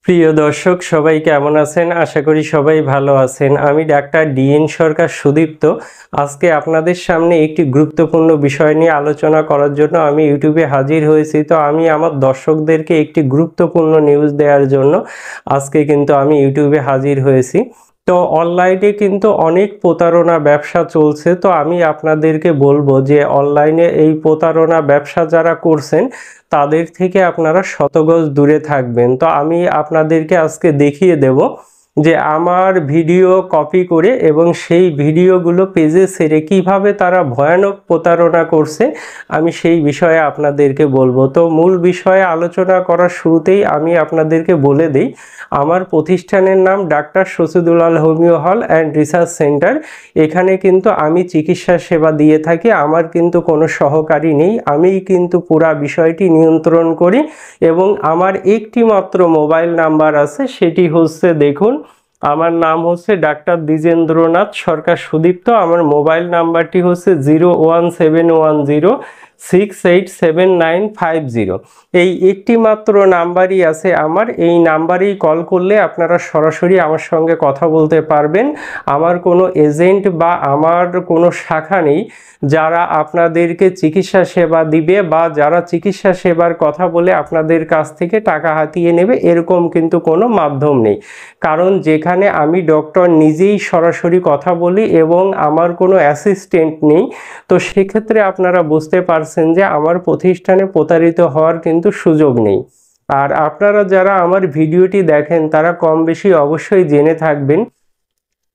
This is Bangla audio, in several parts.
প্রিয় দর্শক সবাই কেমন আছেন? আশা করি সবাই ভালো আছেন। আমি ডাক্তার ডিএন সরকার সুদীপ্ত। আজকে আপনাদের সামনে একটি গুরুত্বপূর্ণ বিষয় নিয়ে আলোচনা করার জন্য আমি ইউটিউবে হাজির হয়েছি। তো আমি আমার দর্শকদেরকে একটি গুরুত্বপূর্ণ নিউজ দেওয়ার জন্য আজকে কিন্তু আমি ইউটিউবে হাজির হয়েছি। তো অনলাইনে কিন্তু অনেক প্রতারণা ব্যবসা চলছে। তো আমি আপনাদেরকে বলবো যে অনলাইনে এই প্রতারণা ব্যবসা যারা করছেন তাদের থেকে আপনারা শতগজ দূরে থাকবেন। তো আমি আপনাদেরকে আজকে দেখিয়ে দেব যে আমার ভিডিও কপি করে এবং সেই ভিডিওগুলো পেজে ছেড়ে কিভাবে তারা ভয়ানক প্রতারণা করছে আমি সেই বিষয়ে আপনাদেরকে বলবো। তো মূল বিষয়ে আলোচনা করার শুরুতেই আমি আপনাদেরকে বলে দিই আমার প্রতিষ্ঠানের নাম doctor Shashidulal homeo hall and research centre. এখানে কিন্তু আমি চিকিৎসা সেবা দিয়ে থাকি। আমার কিন্তু কোনো সহকারী নেই, আমিই কিন্তু পুরা বিষয়টি নিয়ন্ত্রণ করি এবং আমার একটি মাত্র মোবাইল নাম্বার আছে, সেটি হচ্ছে দেখুন আমার নাম হচ্ছে ডাক্তার দ্বিজেন্দ্রনাথ সরকার সুদীপ্ত। আমার মোবাইল নাম্বারটি হচ্ছে 01710687950। এই একটি মাত্র নাম্বারই আছে আমার। এই নাম্বারেই কল করলে আপনারা সরাসরি আমার সঙ্গে কথা বলতে পারবেন। আমার কোনো এজেন্ট বা আমার কোনো শাখা নেই যারা আপনাদেরকে চিকিৎসা সেবা দিবে বা যারা চিকিৎসা সেবার কথা বলে আপনাদের কাছ থেকে টাকা হাতিয়ে নেবে, এরকম কিন্তু কোনো মাধ্যম নেই। কারণ যেখানে আমি ডক্টর নিজেই সরাসরি কথা বলি এবং আমার কোনো অ্যাসিস্ট্যান্ট নেই, তো সেক্ষেত্রে আপনারা বুঝতে পারছেন যে আমার প্রতিষ্ঠানে প্রতারিত হওয়ার কিন্তু সুযোগ নেই। আর আপনারা যারা আমার ভিডিওটি দেখেন তারা কম বেশি অবশ্যই জেনে থাকবেন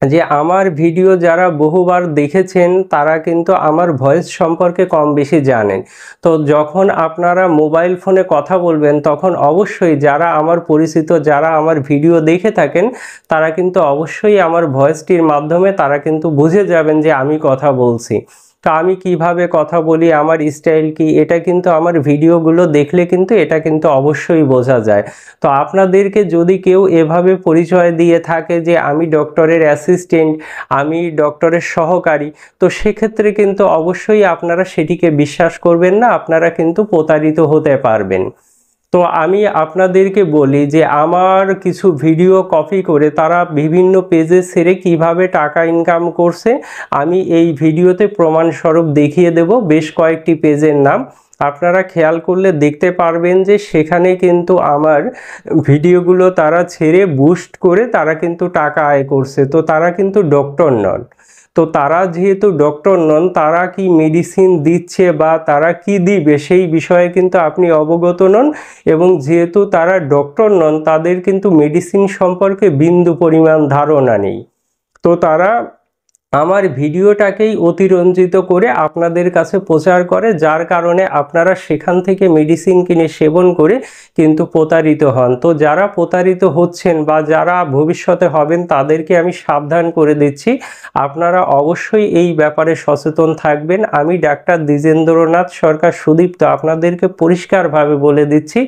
যে আমার ভিডিও যারা বহুবার দেখেছেন তারা কিন্তু আমার ভয়েস সম্পর্কে কম বেশি জানেন। তো যখন আপনারা মোবাইল ফোনে কথা বলবেন তখন অবশ্যই যারা আমার পরিচিত, যারা আমার ভিডিও দেখে থাকেন তারা কিন্তু অবশ্যই আমার ভয়েসটির মাধ্যমে তারা কিন্তু বুঝে যাবেন যে আমি কথা বলছি। তো আমি কিভাবে কথা বলি, আমার স্টাইল কি, এটা কিন্তু আমার ভিডিওগুলো দেখলে কিন্তু এটা কিন্তু অবশ্যই বোঝা যায়। তো আপনাদেরকে যদি কেউ এভাবে পরিচয় দিয়ে থাকে যে আমি ডক্টরের অ্যাসিস্ট্যান্ট, আমি ডক্টরের সহকারী, তো সেক্ষেত্রে কিন্তু অবশ্যই আপনারা সেটিকে বিশ্বাস করবেন না, আপনারা কিন্তু প্রতারিত হতে পারবেন। তো আমি আপনাদেরকে বলি যে আমার কিছু ভিডিও কপি করে তারা বিভিন্ন পেজে ছেড়ে কিভাবে টাকা ইনকাম করছে আমি এই ভিডিওতে প্রমাণস্বরূপ দেখিয়ে দেব। বেশ কয়েকটি পেজের নাম আপনারা খেয়াল করলে দেখতে পারবেন যে সেখানে কিন্তু আমার ভিডিওগুলো তারা ছেড়ে বুস্ট করে তারা কিন্তু টাকা আয় করছে। তো তারা কিন্তু ডক্টর নন। তো তারা যেহেতু ডক্টর নন, তারা কি মেডিসিন দিচ্ছে বা তারা কি দিবে সেই বিষয়ে কিন্তু আপনি অবগত নন, এবং যেহেতু তারা ডক্টর নন তাদের কিন্তু মেডিসিন সম্পর্কে বিন্দু পরিমাণ ধারণা নেই। তো তারা আমার ভিডিওটাকেই অতিরঞ্জিত করে আপনাদের কাছে প্রচার করে, যার কারণে আপনারা সেখান থেকে মেডিসিন কিনে সেবন করে কিন্তু প্রতারিত হন। তো যারা প্রতারিত হচ্ছেন বা যারা ভবিষ্যতে হবেন তাদেরকে আমি সাবধান করে দিচ্ছি, আপনারা অবশ্যই এই ব্যাপারে সচেতন থাকবেন। আমি ডাক্তার দ্বিজেন্দ্রনাথ সরকার সুদীপ্ত আপনাদেরকে পরিষ্কারভাবে বলে দিচ্ছি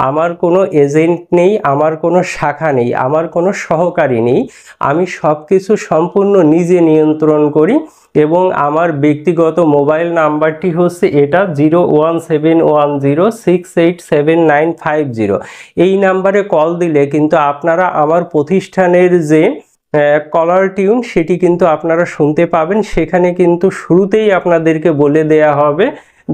আমার কোনো এজেন্ট নেই, আমার কোনো শাখা নেই, আমার কোনো সহকারী নেই। আমি সব কিছু সম্পূর্ণ নিজে নিয়ন্ত্রণ করি এবং আমার ব্যক্তিগত মোবাইল নাম্বারটি হচ্ছে এটা 01710687950। এই নাম্বারে কল দিলে কিন্তু আপনারা আমার প্রতিষ্ঠানের যে কলার টিউন সেটি কিন্তু আপনারা শুনতে পাবেন। সেখানে কিন্তু শুরুতেই আপনাদেরকে বলে দেয়া হবে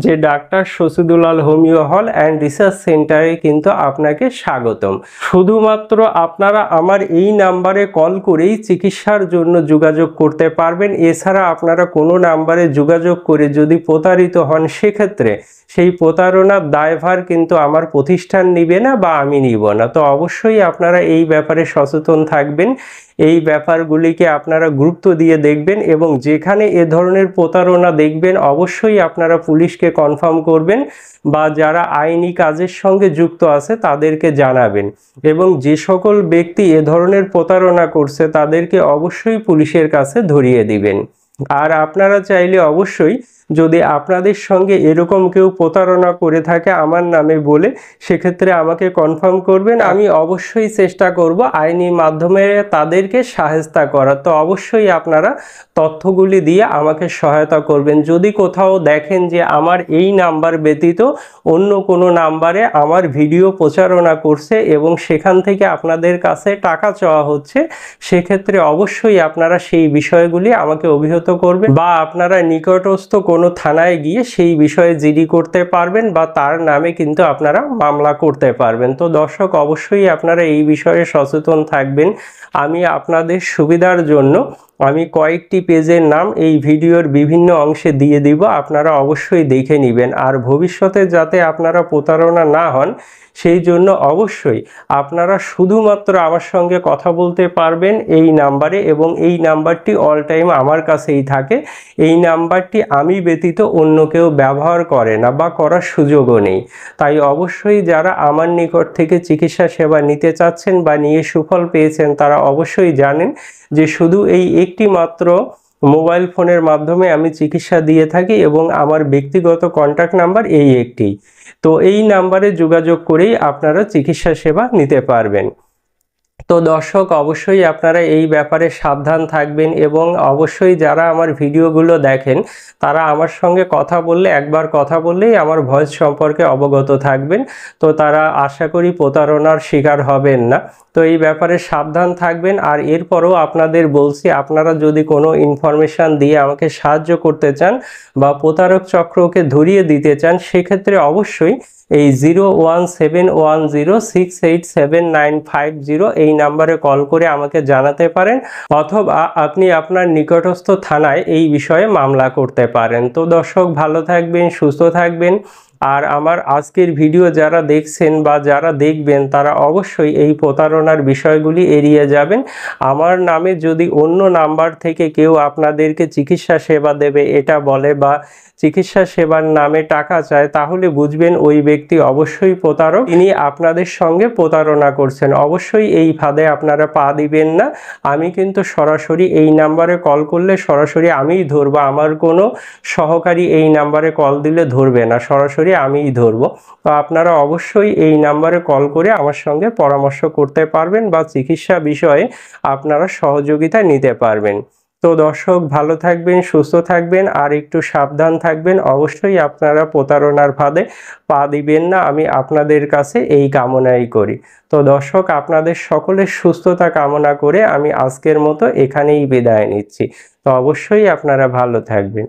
যে doctor Shashidulal homeo hall and research সেন্টারে কিন্তু আপনাকে স্বাগতম। শুধুমাত্র আপনারা আমার এই নাম্বারে কল করেই চিকিৎসার জন্য যোগাযোগ করতে পারবেন। এছাড়া আপনারা কোনো নাম্বারে যোগাযোগ করে যদি প্রতারিত হন সেক্ষেত্রে সেই প্রতারণার দায়ভার কিন্তু আমার প্রতিষ্ঠান নিবে না বা আমি নিব না। তো অবশ্যই আপনারা এই ব্যাপারে সচেতন থাকবেন, এই ব্যাপারগুলিকে আপনারা গুরুত্ব দিয়ে দেখবেন এবং যেখানে এ ধরনের প্রতারণা দেখবেন অবশ্যই আপনারা পুলিশকে কনফার্ম করবেন বা যারা আইনি কাজের সঙ্গে যুক্ত আছে তাদেরকে জানাবেন, এবং যে সকল ব্যক্তি এ ধরনের প্রতারণা করছে তাদেরকে অবশ্যই পুলিশের কাছে ধরিয়ে দিবেন। আর আপনারা চাইলে অবশ্যই যদি আপনাদের সঙ্গে এরকম কেউ প্রতারণা করে থাকে আমার নামে বলে, সেক্ষেত্রে আমাকে কনফার্ম করবেন। আমি অবশ্যই চেষ্টা করব আইনি মাধ্যমে তাদেরকে সাহায্য করার। তো অবশ্যই আপনারা তথ্যগুলি দিয়ে আমাকে সহায়তা করবেন। যদি কোথাও দেখেন যে আমার এই নাম্বার ব্যতীত অন্য কোনো নাম্বারে আমার ভিডিও প্রচারণা করছে এবং সেখান থেকে আপনাদের কাছে টাকা চাওয়া হচ্ছে, সেক্ষেত্রে অবশ্যই আপনারা সেই বিষয়গুলি আমাকে অভিহিত করবেন, বা আপনারা নিকটস্থ কোনো থানায় গিয়ে সেই বিষয়ে জিডি করতে পারবেন, বা তার নামে কিন্তু আপনারা মামলা করতে পারবেন। তো দর্শক, অবশ্যই আপনারা এই বিষয়ে সচেতন থাকবেন। আমি আপনাদের সুবিধার জন্য আমি কয়েকটি পেজের নাম এই ভিডিওর বিভিন্ন অংশে দিয়ে দিব, আপনারা অবশ্যই দেখে নেবেন। আর ভবিষ্যতে যাতে আপনারা প্রতারণা না হন সেই জন্য অবশ্যই আপনারা শুধুমাত্র আমার সঙ্গে কথা বলতে পারবেন এই নাম্বারে, এবং এই নাম্বারটি অল টাইম আমার কাছেই থাকে। এই নাম্বারটি আমি ব্যতীত অন্য কেউ ব্যবহার করে না বা করার সুযোগও নেই। তাই অবশ্যই যারা আমার নিকট থেকে চিকিৎসা সেবা নিতে চাচ্ছেন বা নিয়ে সুফল পেয়েছেন, তারা অবশ্যই জানেন যে শুধু এই একটি মাত্র মোবাইল ফোনের মাধ্যমে আমি চিকিৎসা দিয়ে থাকি এবং আমার ব্যক্তিগত কন্ট্যাক্ট নাম্বার এই একটি। তো এই নাম্বারে যোগাযোগ করেই আপনারা চিকিৎসা সেবা নিতে পারবেন। তো দর্শক, অবশ্যই আপনারা এই ব্যাপারে সাবধান থাকবেন, এবং অবশ্যই যারা আমার ভিডিওগুলো দেখেন তারা আমার সঙ্গে কথা বললে, একবার কথা বললেই আমার ভয়েস সম্পর্কে অবগত থাকবেন। তো তারা আশা করি প্রতারণার শিকার হবেন না। তো এই ব্যাপারে সাবধান থাকবেন। আর এরপরও আপনাদের বলছি, আপনারা যদি কোনো ইনফরমেশান দিয়ে আমাকে সাহায্য করতে চান বা প্রতারক চক্রকে ধরিয়ে দিতে চান, সেক্ষেত্রে অবশ্যই এই 01710687950 এই নাম্বারে কল করে আমাকে জানাতে পারেন, অথবা আপনি আপনার নিকটস্থ থানায় এই বিষয়ে মামলা করতে পারেন। তো দর্শক, ভালো থাকবেন, সুস্থ থাকবেন। আর আমার আজকের ভিডিও যারা দেখছেন বা যারা দেখবেন, তারা অবশ্যই এই প্রতারণার বিষয়গুলি এড়িয়ে যাবেন। আমার নামে যদি অন্য নাম্বার থেকে কেউ আপনাদেরকে চিকিৎসা সেবা দেবে এটা বলে, বা চিকিৎসা সেবার নামে টাকা চায়, তাহলে বুঝবেন ওই ব্যক্তি অবশ্যই প্রতারক। তিনি আপনাদের সঙ্গে প্রতারণা করছেন। অবশ্যই এই ফাঁদে আপনারা পা দিবেন না। আমি কিন্তু সরাসরি এই নাম্বারে কল করলে সরাসরি আমিই ধরবো, আমার কোনো সহকারী এই নাম্বারে কল দিলে ধরবে না, সরাসরি আমিই ধরবো। তো আপনারা অবশ্যই এই নাম্বারে কল করে আমার সঙ্গে পরামর্শ করতে পারবেন বা চিকিৎসা বিষয়ে আপনারা সহযোগিতা নিতে পারবেন। তো দর্শক, ভালো থাকবেন, সুস্থ থাকবেন, আর একটু সাবধান থাকবেন। অবশ্যই আপনারা প্রতারণার ফাঁদে পা দিবেন না, আমি আপনাদের কাছে এই কামনাই করি। তো দর্শক, আপনাদের সকলের সুস্থতা কামনা করে আমি আজকের মতো এখানেই বিদায় নিচ্ছি। তো অবশ্যই আপনারা ভালো থাকবেন।